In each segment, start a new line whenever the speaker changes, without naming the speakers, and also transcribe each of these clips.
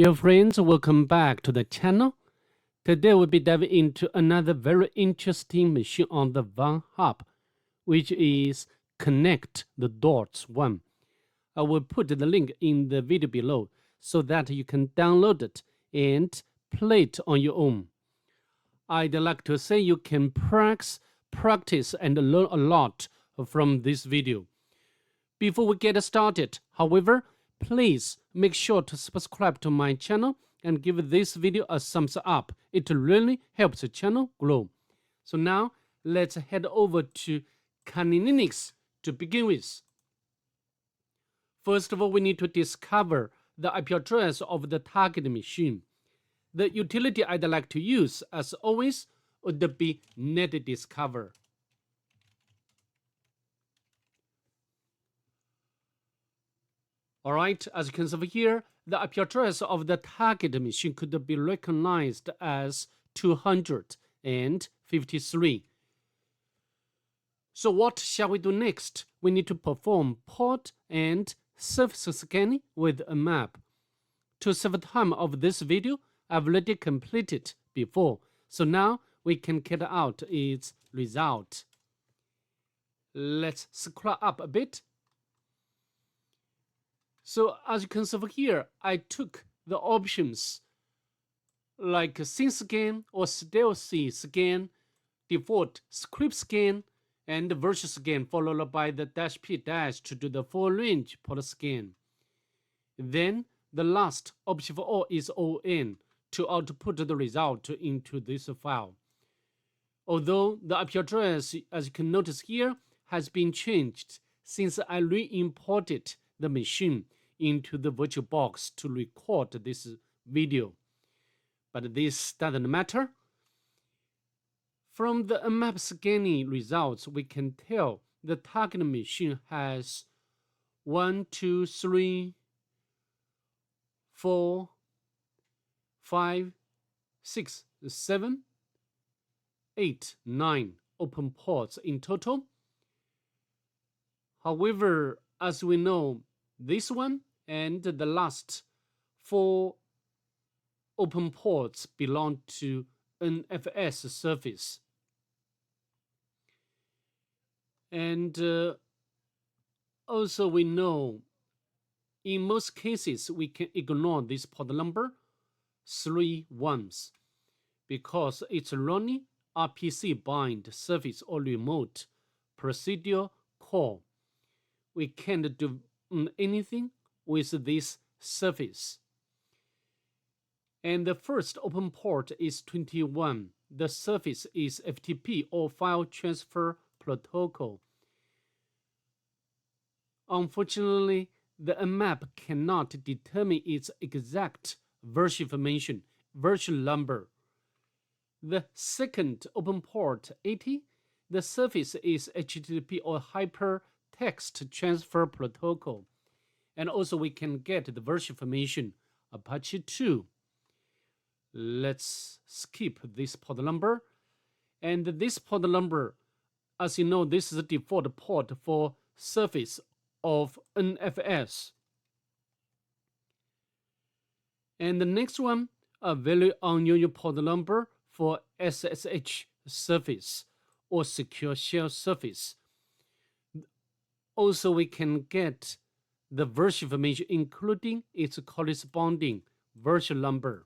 Dear friends, welcome back to the channel. Today we'll be diving into another very interesting machine on the VulnHub, which is Connect the Dots 1. I will put the link in the video below so that you can download it and play it on your own. I'd like to say you can practice and learn a lot from this video. Before we get started, however, please make sure to subscribe to my channel and give this video a thumbs up. It really helps the channel grow. So now let's head over to Kali Linux to begin with. First of all, we need to discover the IP address of the target machine. The utility I'd like to use, as always, would be netdiscover. Alright, as you can see over here, the IP address of the target machine could be recognized as 253. So what shall we do next? We need to perform port and surface scanning with a map. To save time of this video, I've already completed before, so now we can get out its result. Let's scroll up a bit. So as you can see over here, I took the options like scene scan or stealthy scan, default script scan, and virtual scan, followed by the -p- to do the full range port scan. Then the last option for all is ON to output the result into this file. Although the IP address, as you can notice here, has been changed since I re-imported the machine into the VirtualBox to record this video. But this doesn't matter. From the Nmap scanning results, we can tell the target machine has 1, 2, 3, 4, 5, 6, 7, 8, 9 open ports in total. However, as we know, this one and the last 4 open ports belong to NFS surface. And also we know in most cases we can ignore this port number 3 ones because it's running RPC bind surface or remote procedure call. We can't do anything with this surface. And the first open port is 21. The surface is FTP or File Transfer Protocol. Unfortunately, the Nmap cannot determine its exact version information, version number. The second open port 80, the surface is HTTP or Hypertext Transfer Protocol. And also we can get the version information Apache 2. Let's skip this port number. And this port number, as you know, this is the default port for surface of NFS. And the next one, a very unusual port number for SSH surface or secure shell surface. Also, we can get the version information including its corresponding version number.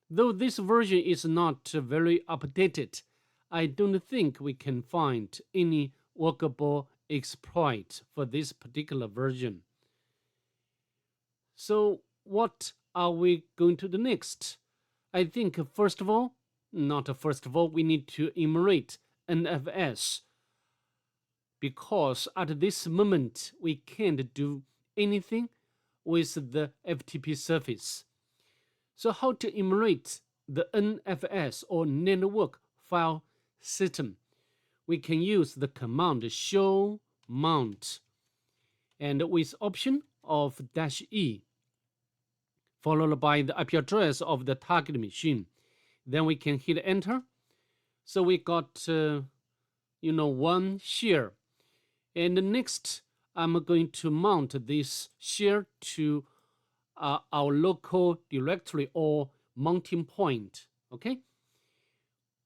Though this version is not very updated, I don't think we can find any workable exploit for this particular version. So what are we going to do next? I think we need to enumerate NFS, because at this moment we can't do anything with the FTP surface. So how to enumerate the NFS or network file system? We can use the command Showmount and with option of -e followed by the IP address of the target machine. Then we can hit enter. So we got one share. And next I'm going to mount this share to our local directory or mounting point, okay?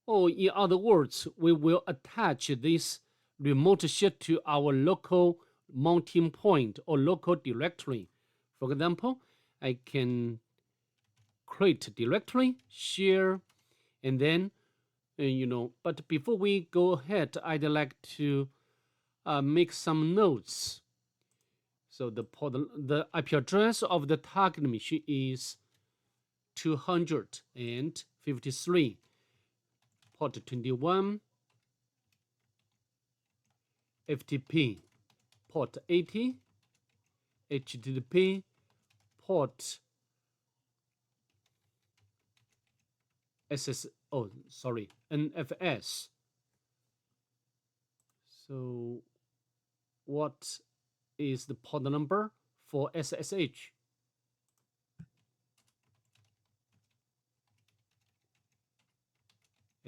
Or in other words, we will attach this remote share to our local mounting point or local directory. For example, I can create directory, share, and then, but before we go ahead, I'd like to make some notes. So the IP address of the target machine is 253, port 21, FTP, port 80, HTTP, port NFS. So what is the port number for SSH?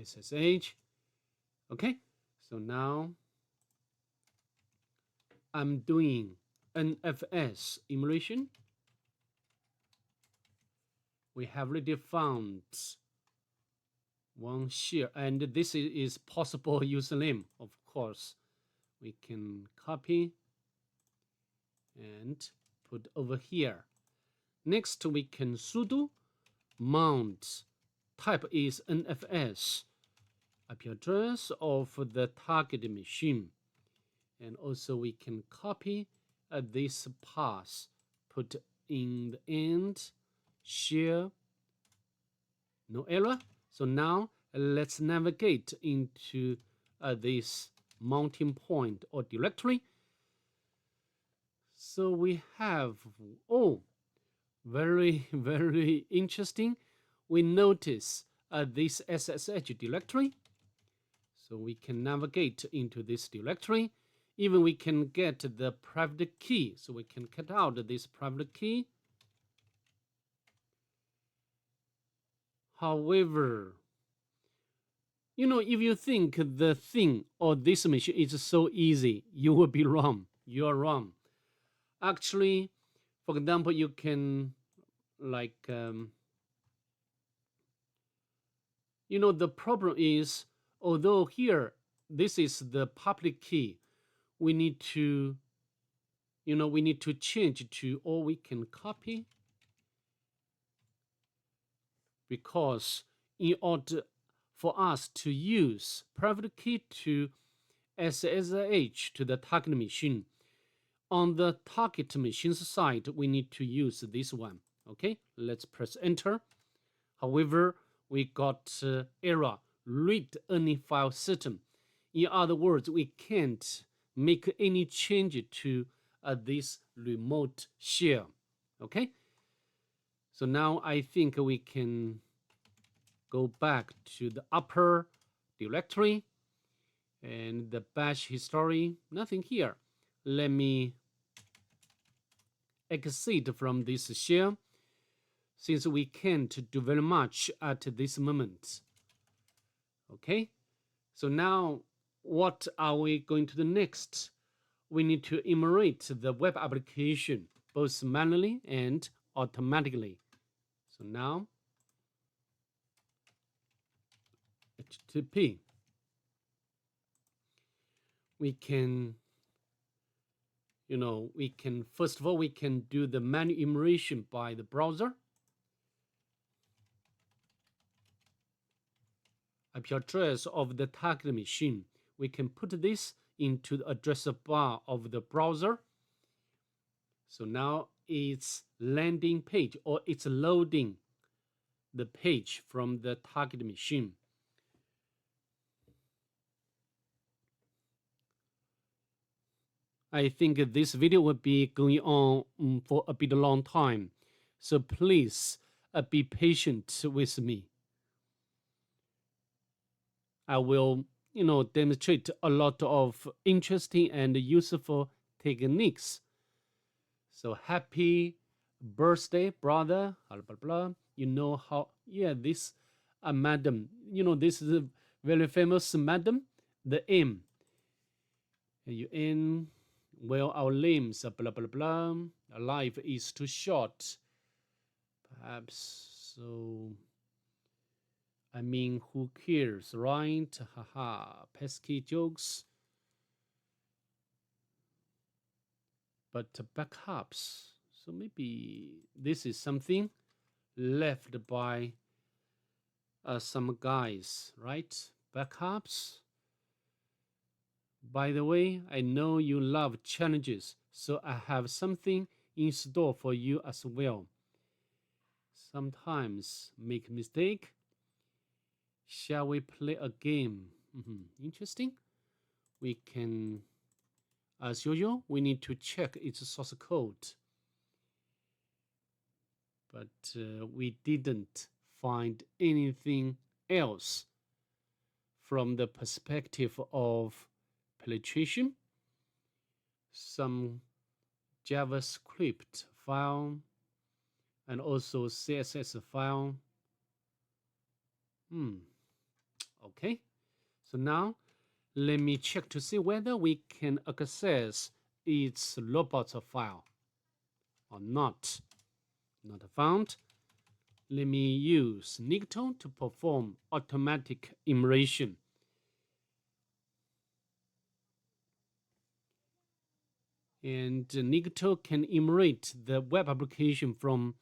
SSH. Okay, so now I'm doing NFS enumeration. We have already found one share, and this is possible username. Of course, we can copy and put over here. Next, we can sudo mount. Type is NFS. IP address of the target machine. And also we can copy this path, put in the end, share, no error. So now let's navigate into this mounting point or directory. So we have, very, very interesting. We notice this SSH directory. So we can navigate into this directory. Even we can get the private key. So we can cut out this private key. However, if you think the thing or this machine is so easy, you will be wrong. You are wrong. Actually, for example, you can the problem is, although here this is the public key, we need to change to, or we can copy, because in order for us to use private key to SSH to the target machine, on the target machine's side, we need to use this one. Okay, let's press enter. However, we got error, read any file system. In other words, we can't make any change to this remote share. Okay, so now I think we can go back to the upper directory and the bash history. Nothing here. Let me exit from this share, since we can't do very much at this moment. Okay, so now what are we going to do next? We need to enumerate the web application, both manually and automatically. So now, HTTP. We can, first of all, we can do the manual enumeration by the browser. IP address of the target machine. We can put this into the address bar of the browser. So now it's landing page, or it's loading the page from the target machine. I think this video will be going on for a bit long time. So please be patient with me. I will, demonstrate a lot of interesting and useful techniques. So happy birthday, brother, blah, blah, blah. You know how, this madam, this is a very famous madam, the M. UN, well, our names, blah, blah, blah. Life is too short. Perhaps so. I mean, who cares, right? Haha, pesky jokes. But backups. So maybe this is something left by some guys, right? Backups. By the way, I know you love challenges, so I have something in store for you as well. Sometimes make mistake. Shall we play a game? Interesting. We can, as usual, we need to check its source code. But we didn't find anything else from the perspective of penetration. Some JavaScript file and also CSS file. Okay, so now let me check to see whether we can access its robot file or not. Not found. Let me use Nicto to perform automatic enumeration. And Nicto can enumerate the web application from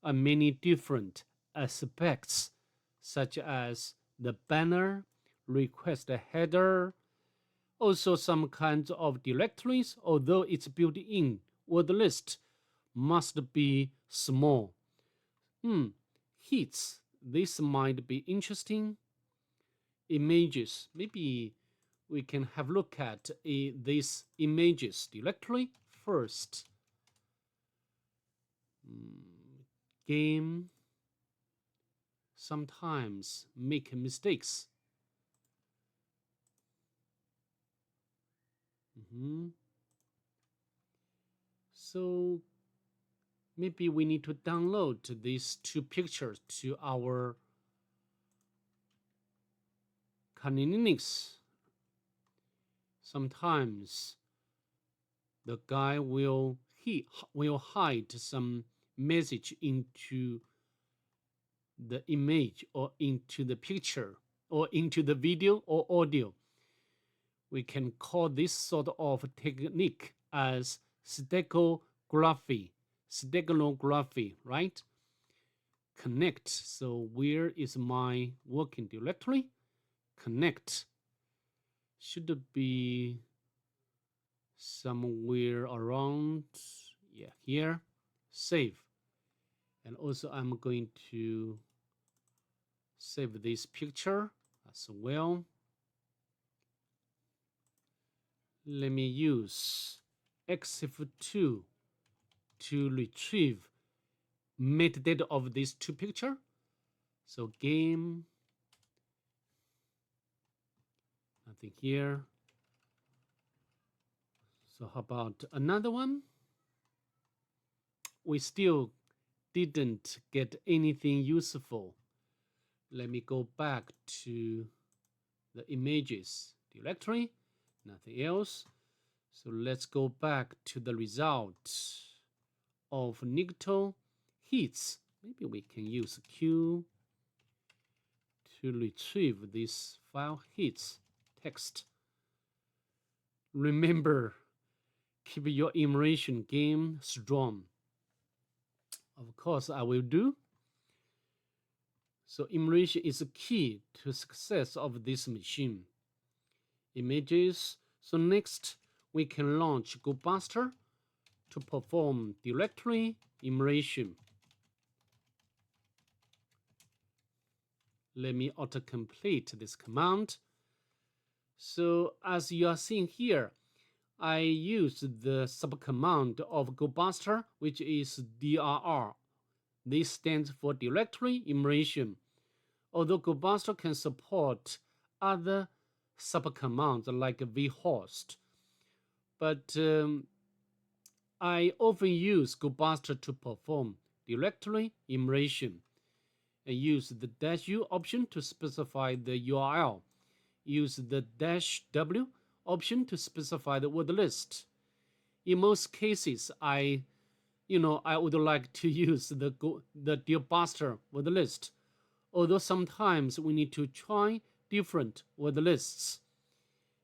many different aspects, such as the banner, request header, also some kinds of directories, although its built-in word list must be small. Hits, this might be interesting. Images, maybe we can have a look at this images directory first. Game sometimes make mistakes. So maybe we need to download these two pictures to our Kali Linux. Sometimes the guy will hide some message into the image or into the picture or into the video or audio. We can call this sort of technique as steganography, right? Connect. So where is my working directory? Connect. Should be somewhere around, yeah, here. Save. And also I'm going to save this picture as well. Let me use exif2 to retrieve metadata of these two pictures. So game, nothing here. So how about another one? We still didn't get anything useful. Let me go back to the images directory, nothing else. So let's go back to the result of Nicto hits. Maybe we can use Q to retrieve this file hits text. Remember, keep your enumeration game strong. Of course, I will do. So enumeration is a key to success of this machine. Images. So next, we can launch GoBuster to perform directory enumeration. Let me autocomplete this command. So as you are seeing here, I use the subcommand of GoBuster, which is DRR. This stands for directory enumeration. Although GoBuster can support other subcommands like vhost, but I often use GoBuster to perform directory enumeration. I use the -u option to specify the URL. Use the -w option to specify the word list. In most cases, I I would like to use the debuster word list, although sometimes we need to try different word lists.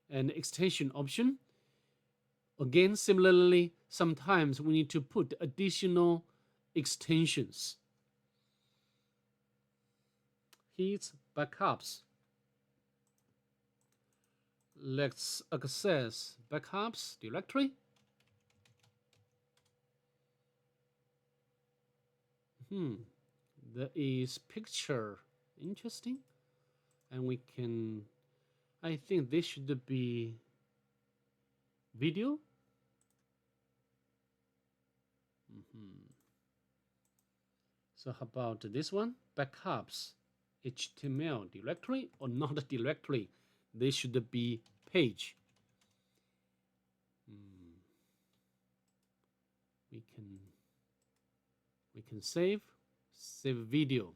And extension option, again, similarly, sometimes we need to put additional extensions. Here's backups. Let's access backups directory. There is picture, interesting, and we can, I think this should be video. So how about this one? Backups, HTML directory or not a directory? This should be page. We can save video.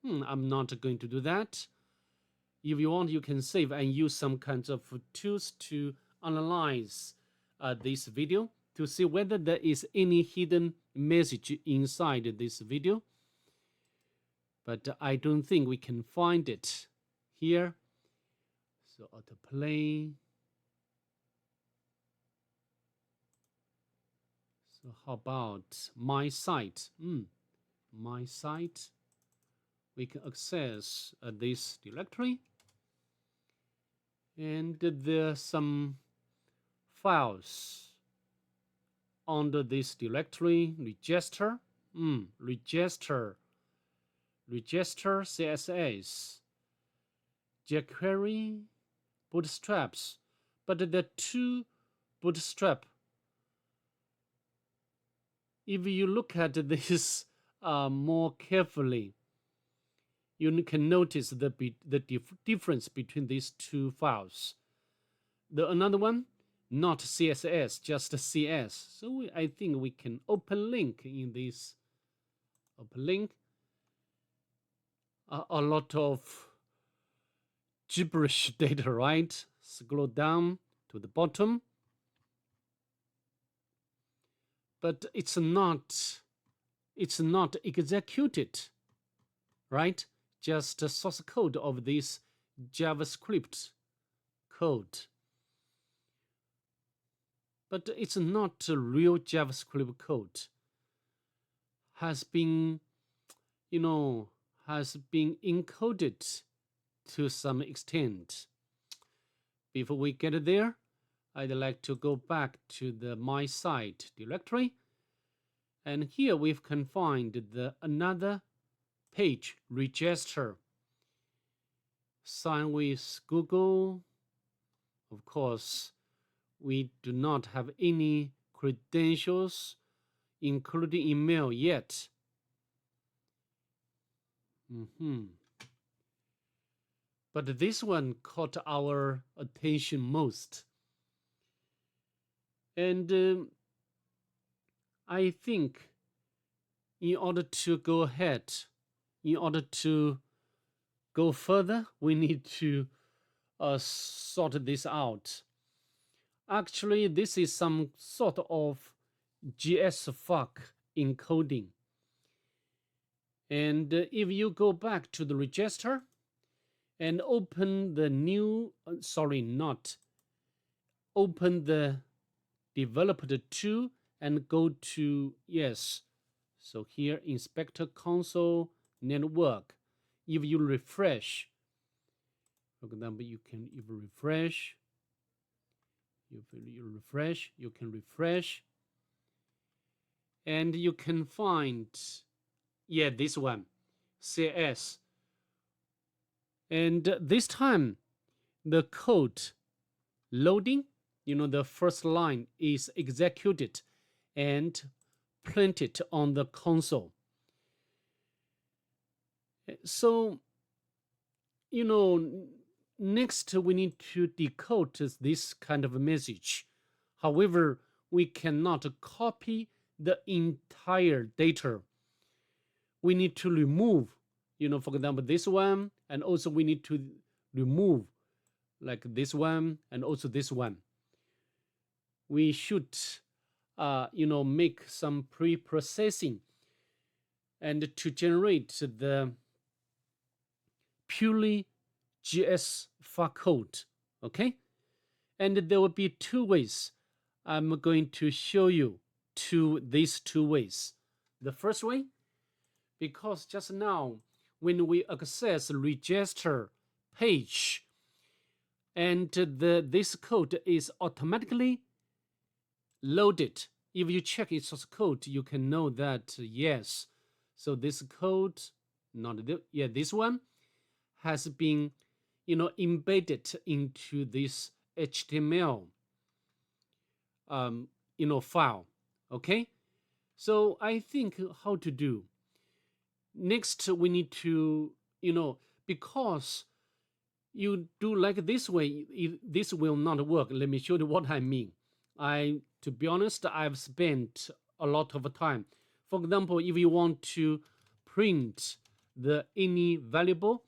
I'm not going to do that. If you want, you can save and use some kinds of tools to analyze this video to see whether there is any hidden message inside this video. But I don't think we can find it here. So autoplay. So how about my site? My site. We can access this directory. And there are some files under this directory. Register, register CSS, jQuery, bootstraps. But the two bootstrap, if you look at this more carefully, you can notice the difference between these two files. Another one, not CSS, just CS. So I think we can open link in this. Open link. A lot of gibberish data, right? Scroll down to the bottom. But it's not executed, right? Just the source code of this JavaScript code. But it's not a real JavaScript code. Has been encoded to some extent. Before we get there, I'd like to go back to the my site directory. And here we can find another page, register. Sign with Google. Of course, we do not have any credentials, including email yet. But this one caught our attention most. And I think in order to go ahead, in order to go further, we need to sort this out. Actually, this is some sort of JSFuck encoding. And if you go back to the register and open the new, open the developer tool and go to, so here, inspector console network. If you refresh, for example, you can refresh. If you refresh, you can refresh. And you can find, this one, CS. And this time, the code loading, the first line is executed and printed on the console. So, next we need to decode this kind of a message. However, we cannot copy the entire data. We need to remove, for example, this one, and also we need to remove like this one and also this one. We should make some pre-processing and to generate the purely JSFuck code. Okay, and there will be two ways. I'm going to show you these two ways. The first way, because just now when we access register page, and this code is automatically loaded. If you check its source code, you can know that yes. So this code, this one has been, embedded into this HTML, file. Okay. So I think how to do. Next, we need to, because you do like this way, this will not work. Let me show you what I mean. To be honest, I've spent a lot of time. For example, if you want to print any variable,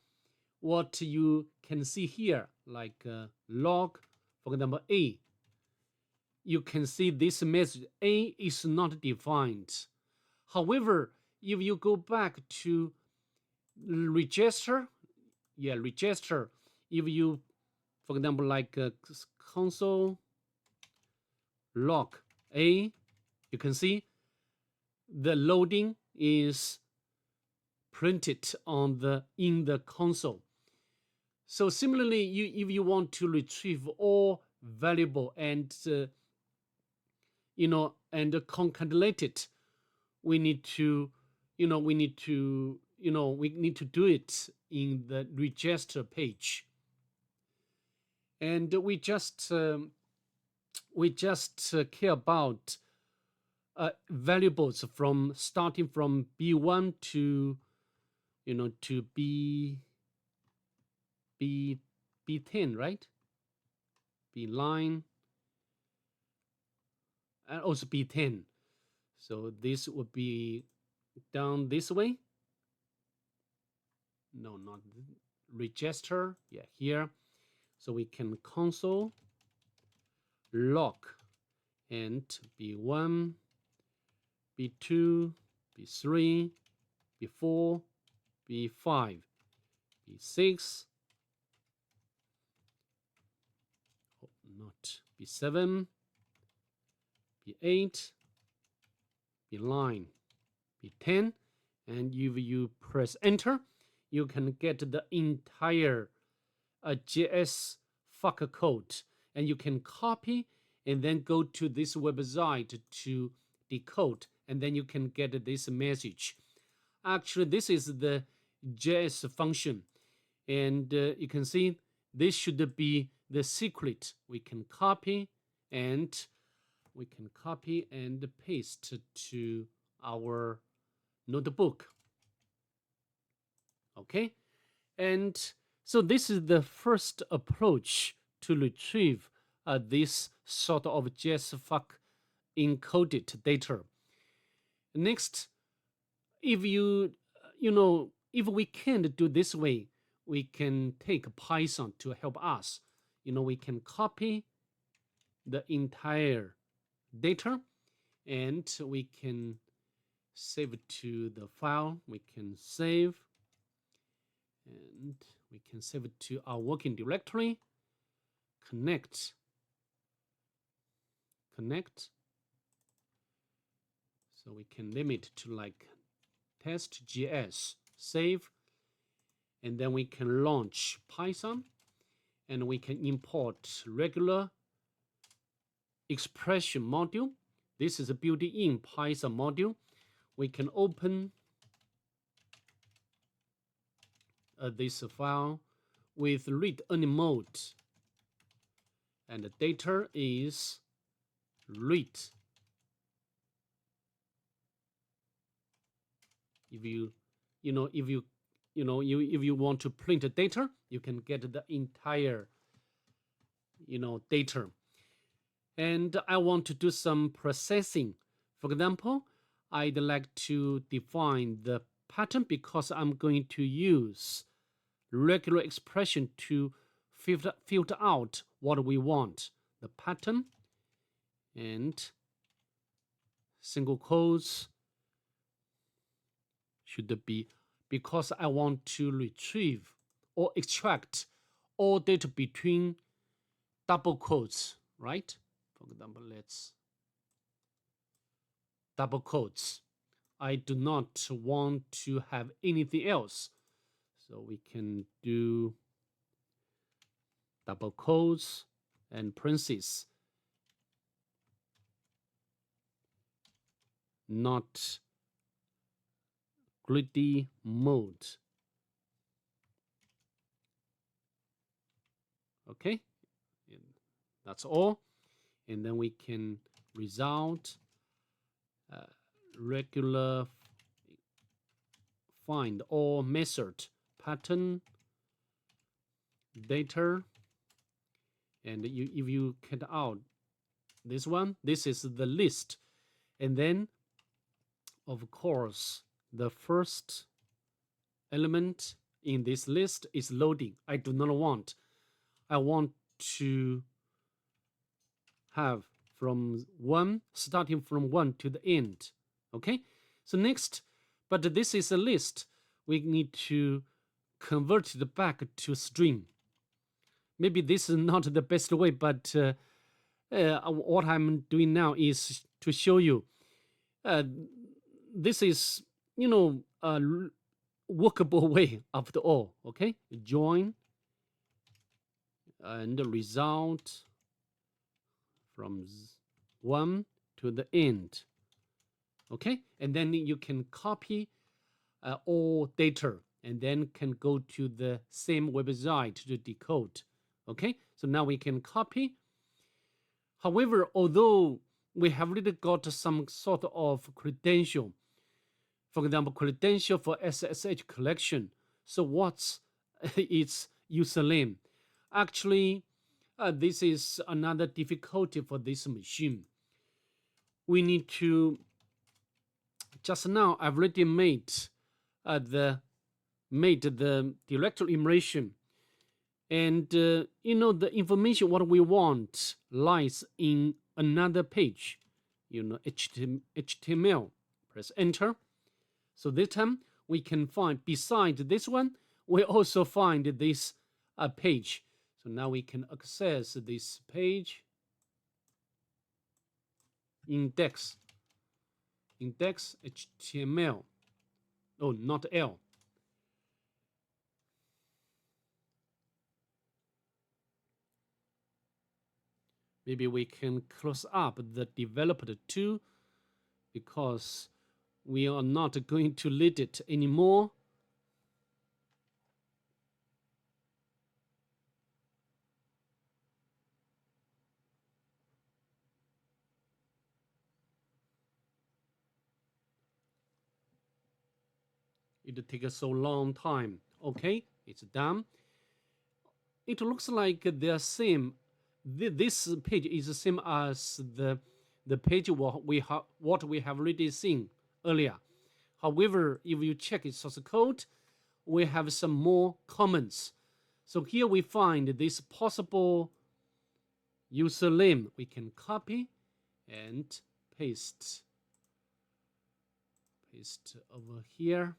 what you can see here, like log, for example, A, you can see this message, A is not defined. However, if you go back to register, if you, for example, like console log A, you can see the loading is printed in the console. So similarly, if you want to retrieve all variable and and concatenate it, we need to do it in the register page, and we just care about variables from starting from B1 to to B10, right? B line and also B10. So this would be down this way. No, not register. Yeah, here. So we can console log and B1, B2, B3, B4, B5, B6, not B7, B8, B9, B10, and if you press enter, you can get the entire JSFuck code, and you can copy and then go to this website to decode, and then you can get this message. Actually, this is the JS function, and you can see this should be the secret. We can copy and paste to our notebook. Okay, and so this is the first approach to retrieve this sort of JSFuck encoded data. Next, if if we can't do this way, we can take Python to help us. We can copy the entire data, and we can save it to the file. We can save, and we can save it to our working directory. Connect. So we can limit to like test.js, save, and then we can launch Python, and we can import regular expression module. This is a built-in Python module. We can open this file with read-only mode, and the data is read. If you want to print the data, you can get the entire data. And I want to do some processing. For example, I'd like to define the pattern because I'm going to use regular expression to filter out what we want, the pattern, and single quotes should be, because I want to retrieve or extract all data between double quotes, right? For example, let's double quotes. I do not want to have anything else. So we can do double quotes and parentheses. Not greedy mode. Okay, and that's all. And then we can result regular find all method pattern data, and if you cut out this one, this is the list, and then of course the first element in this list is loading. I do not want. I want to have from 1, starting from 1 to the end. Okay, so next, but this is a list. We need to convert it back to string. Maybe this is not the best way, but what I'm doing now is to show you this is, you know, a workable way after all. Okay, join and the result from 1 to the end. Okay, and then you can copy all data and then can go to the same website to decode. Okay, so now we can copy. However, although we have already got some sort of credential, for example, credential for SSH collection. So what's its username? Actually, this is another difficulty for this machine. We need to, just now I've already made the directory enumeration, and you know, the information what we want lies in another page, you know, HTML. Press enter. So this time we can find, beside this one, we also find this page. So now we can access this page. Index HTML. Oh, not L. Maybe we can close up the developer too, because we are not going to lead it anymore. It takes so long time. Okay, it's done. It looks like they're same. This page is the same as the page what we have already seen earlier. However, if you check its source code, we have some more comments. So here we find this possible username. We can copy and paste over here.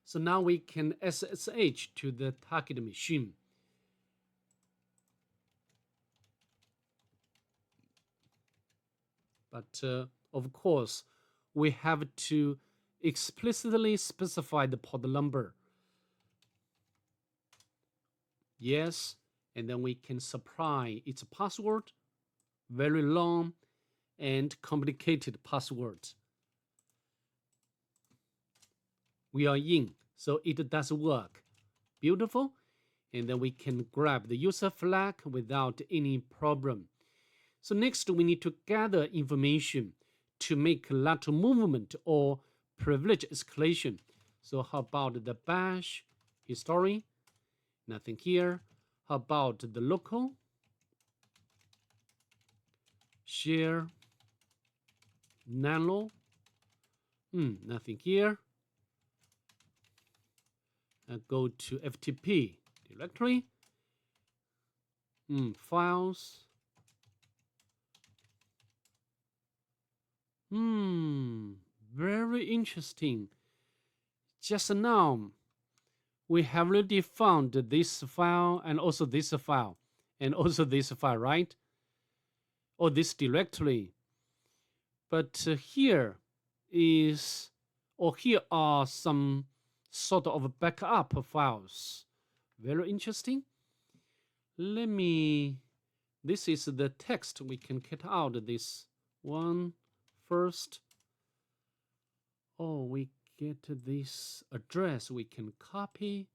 So now we can SSH to the target machine. But of course, we have to explicitly specify the port number. Yes, and then we can supply its password, very long and complicated password. We are in, so it does work. Beautiful. And then we can grab the user flag without any problem. So next we need to gather information to make lateral movement or privilege escalation. So how about the bash history? Nothing here. How about the local? Share nano? Nothing here. Go to FTP directory. Files. Very interesting. Just now, we have already found this file and also this file and also this file, right? Or this directory. But here are some sort of backup files. Very interesting. This is the text. We can cut out this one first. Oh, we get this address. We can copy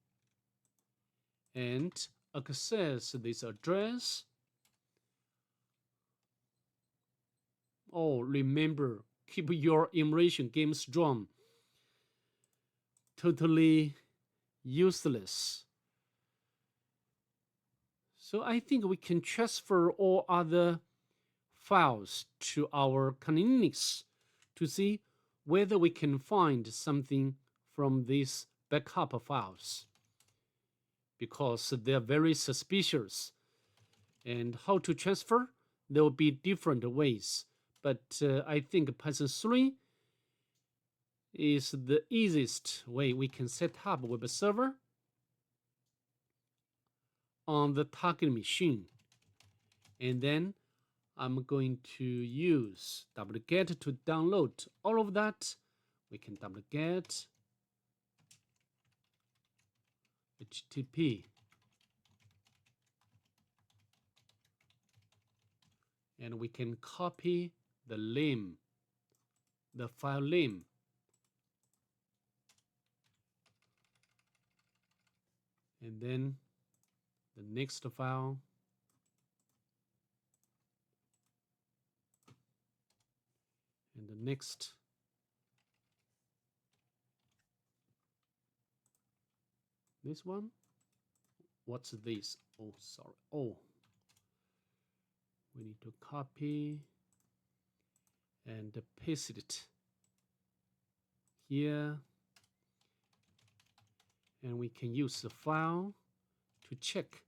and access this address. Oh, remember, keep your enumeration game strong. Totally useless. So I think we can transfer all other files to our Linux to see whether we can find something from these backup files, because they're very suspicious. And how to transfer? There will be different ways, but I think Python 3 is the easiest way. We can set up a web server on the target machine, and then I'm going to use wget to download all of that. We can wget HTTP, and we can copy the name, the file name, and then the next file, and the next. This one, what's this? Oh, sorry. Oh, we need to copy and paste it here, and we can use the file to check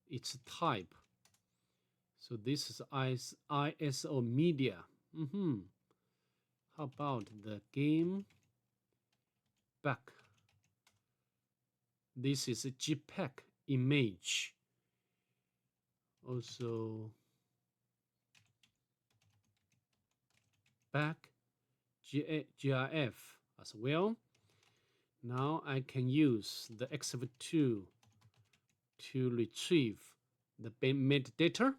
its type. So this is ISO media. How about the game back? This is a JPEG image. Also back GIF as well. Now I can use the xf2 to retrieve the metadata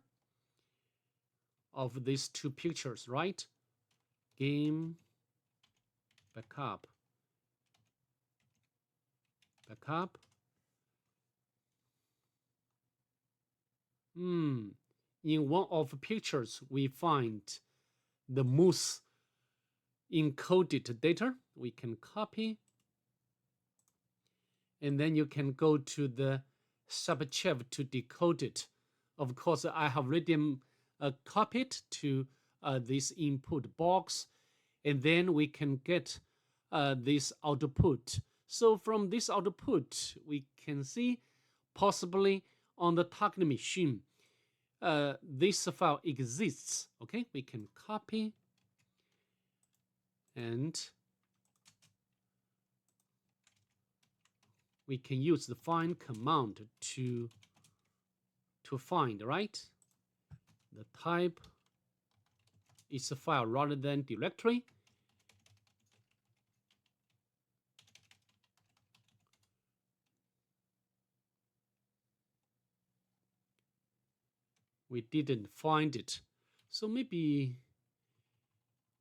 of these two pictures, right? Game backup. In one of the pictures, we find the Morse encoded data. We can copy, and then you can go to the CyberChef to decode it. Of course, I have already copied to this input box, and then we can get this output. So from this output, we can see possibly on the target machine, this file exists. Okay, we can copy and we can use the find command to find, right? The type is a file rather than directory. We didn't find it, so maybe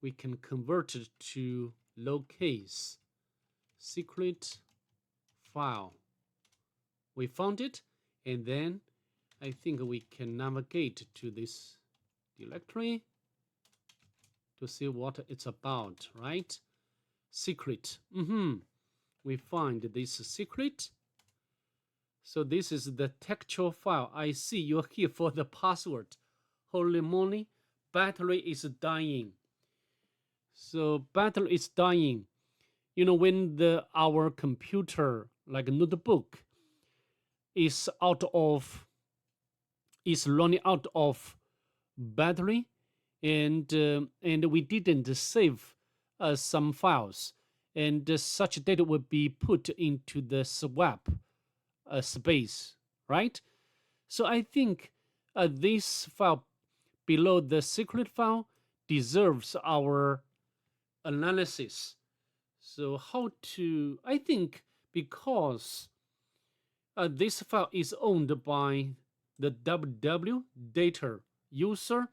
we can convert it to lowercase secret file. We found it, and then I think we can navigate to this directory to see what it's about, right? Secret. We find this secret. So this is the textual file. I see you're here for the password. Holy moly, battery is dying. So battery is dying. You know, when our computer, like a notebook, is running out of battery, and we didn't save some files, and such data would be put into the swap space, right? So I think this file below the secret file deserves our analysis. So how to, I think because this file is owned by the www data user,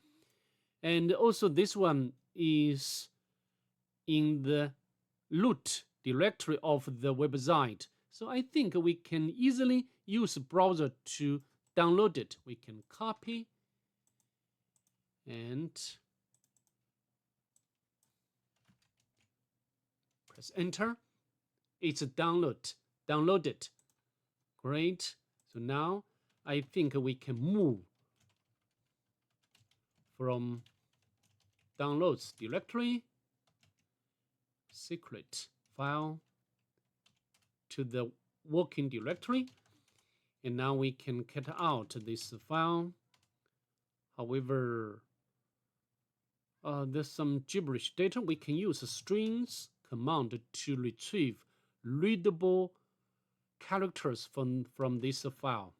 and also this one is in the root directory of the website. So I think we can easily use browser to download it. We can copy and press enter. It's downloaded. Great. So now I think we can move from downloads directory, secret file, to the working directory. And now we can cut out this file. However, there's some gibberish data. We can use strings command to retrieve readable characters from this file.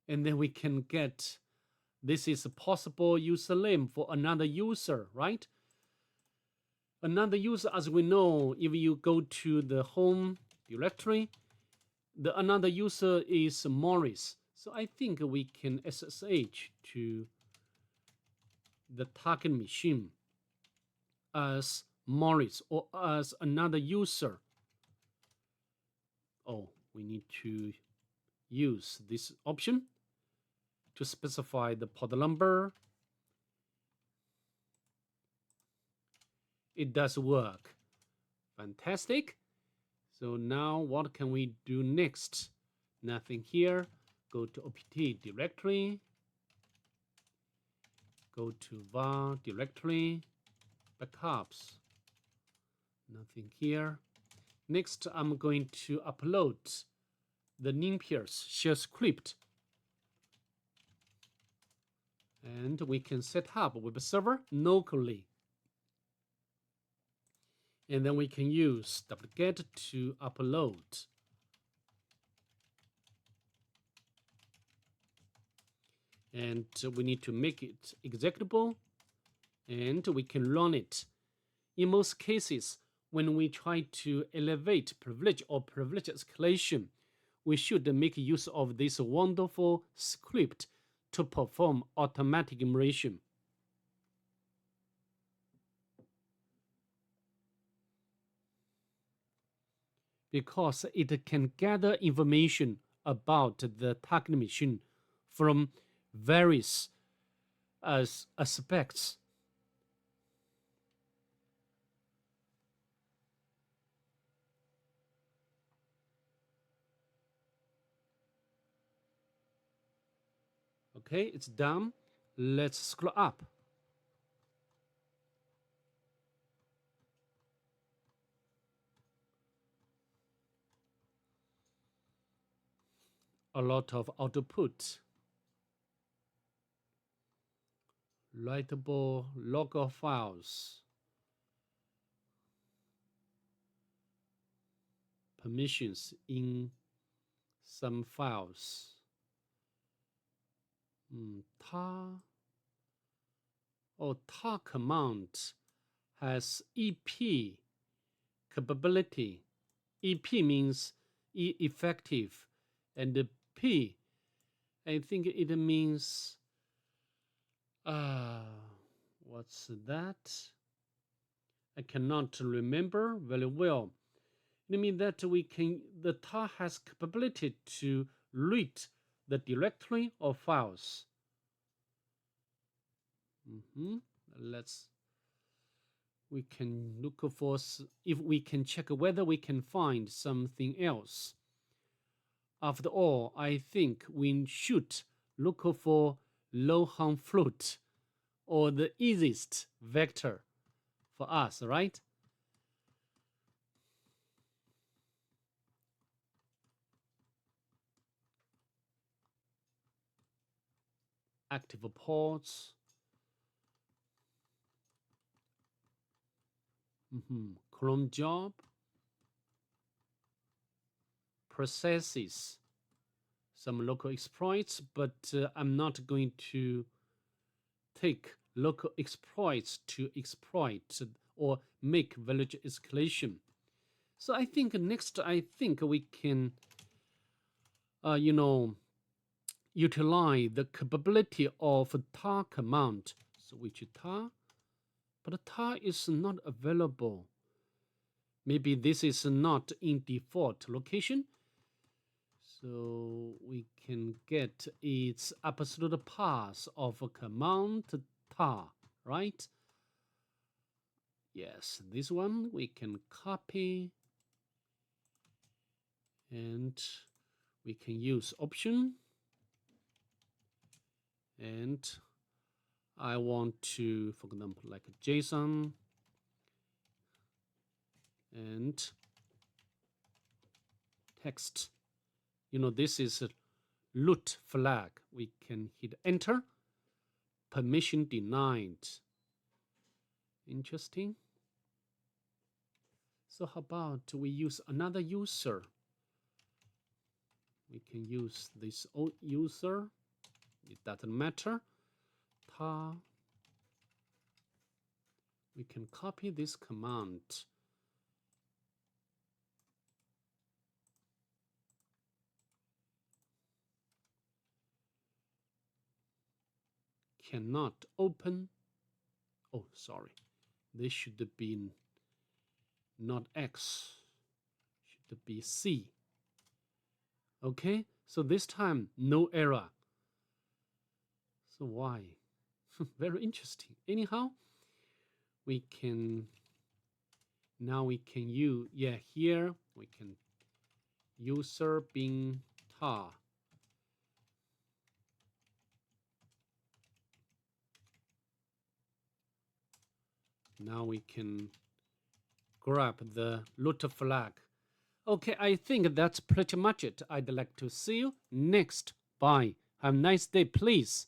And then we can get, this is a possible username for another user, right? Another user, as we know, if you go to the home directory, the another user is Morris. So I think we can SSH to the target machine as Morris or as another user. Oh, we need to use this option to specify the port number. It does work. Fantastic. So now what can we do next? Nothing here. Go to opt directory. Go to var directory. Backups. Nothing here. Next, I'm going to upload the Nmap's shell script. And we can set up a web server locally. And then we can use wget to upload. And we need to make it executable, and we can run it. In most cases, when we try to elevate privilege or privilege escalation, we should make use of this wonderful script to perform automatic enumeration. Because it can gather information about the target machine from various aspects. Okay, it's done. Let's scroll up. A lot of output. Writable logger files. Permissions in some files. tar command has EP capability. EP means effective, and P, I think it means what's that? I cannot remember very well. It means that the tar has capability to read the directory of files. We can look for, if we can check whether we can find something else. After all, I think we should look for low-hang fruit, or the easiest vector for us, right? Active ports, Clone job processes some local exploits, but I'm not going to take local exploits to exploit or make village escalation. So I think next, we can, utilize the capability of tar command. So which tar? But tar is not available. Maybe this is not in default location. So we can get its absolute path of a command tar, right? Yes, this one we can copy and we can use option. And I want to, for example, like JSON and text. This is a root flag. We can hit enter. Permission denied. Interesting. So how about we use another user? We can use this old user. It doesn't matter. Tar. We can copy this command. Cannot open. Oh, sorry. This should be not X. Should be C. Okay, so this time no error. So why? Very interesting. Anyhow, we can now we can use here we can user bin tar. Now we can grab the root flag. Okay, I think that's pretty much it. I'd like to see you next. Bye. Have a nice day, please.